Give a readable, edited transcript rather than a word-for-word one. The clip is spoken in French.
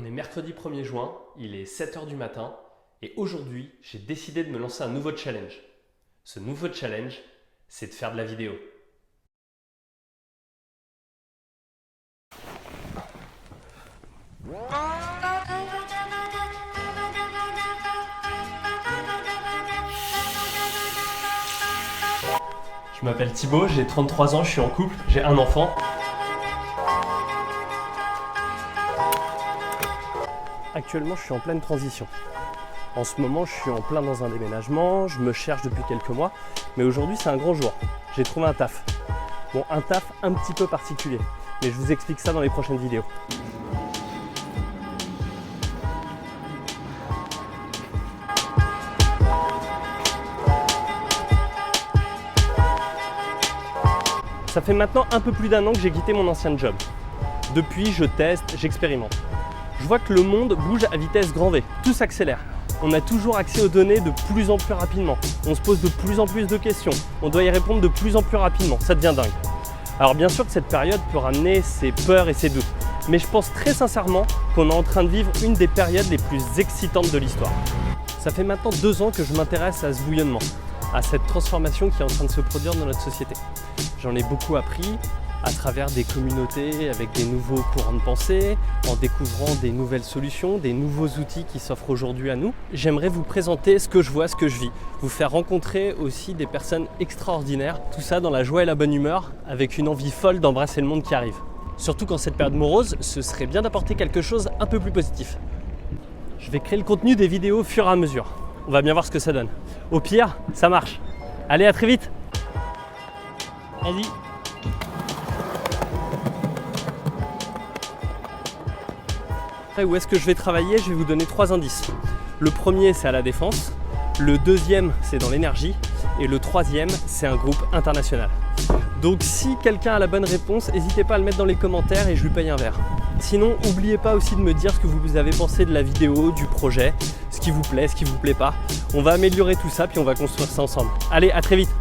On est mercredi 1er juin, il est 7 h du matin et aujourd'hui, j'ai décidé de me lancer un nouveau challenge. Ce nouveau challenge, c'est de faire de la vidéo. Je m'appelle Thibaut, j'ai 33 ans, je suis en couple, j'ai un enfant. Actuellement, je suis en pleine transition. En ce moment, je suis en plein dans un déménagement, je me cherche depuis quelques mois, mais aujourd'hui, c'est un grand jour. J'ai trouvé un taf. Bon, un taf un petit peu particulier, mais je vous explique ça dans les prochaines vidéos. Ça fait maintenant un peu plus d'1 an que j'ai quitté mon ancien job. Depuis, je teste, j'expérimente. Je vois que le monde bouge à vitesse grand V, tout s'accélère. On a toujours accès aux données de plus en plus rapidement. On se pose de plus en plus de questions. On doit y répondre de plus en plus rapidement. Ça devient dingue. Alors bien sûr que cette période peut ramener ses peurs et ses doutes. Mais je pense très sincèrement qu'on est en train de vivre une des périodes les plus excitantes de l'histoire. Ça fait maintenant 2 ans que je m'intéresse à ce bouillonnement, à cette transformation qui est en train de se produire dans notre société. J'en ai beaucoup appris à travers des communautés avec des nouveaux courants de pensée, en découvrant des nouvelles solutions, des nouveaux outils qui s'offrent aujourd'hui à nous. J'aimerais vous présenter ce que je vois, ce que je vis, vous faire rencontrer aussi des personnes extraordinaires, tout ça dans la joie et la bonne humeur, avec une envie folle d'embrasser le monde qui arrive. Surtout qu'en cette période morose, ce serait bien d'apporter quelque chose un peu plus positif. Je vais créer le contenu des vidéos au fur et à mesure. On va bien voir ce que ça donne. Au pire, ça marche. Allez, à très vite. Vas-y. Où est-ce que je vais travailler? Je vais vous donner 3 indices. Le premier, c'est à la Défense. Le deuxième, c'est dans l'énergie. Et le troisième, c'est un groupe international. Donc si quelqu'un a la bonne réponse, n'hésitez pas à le mettre dans les commentaires et je lui paye un verre. Sinon, n'oubliez pas aussi de me dire ce que vous avez pensé de la vidéo, du projet, ce qui vous plaît, ce qui vous plaît pas. On va améliorer tout ça puis on va construire ça ensemble. Allez, à très vite!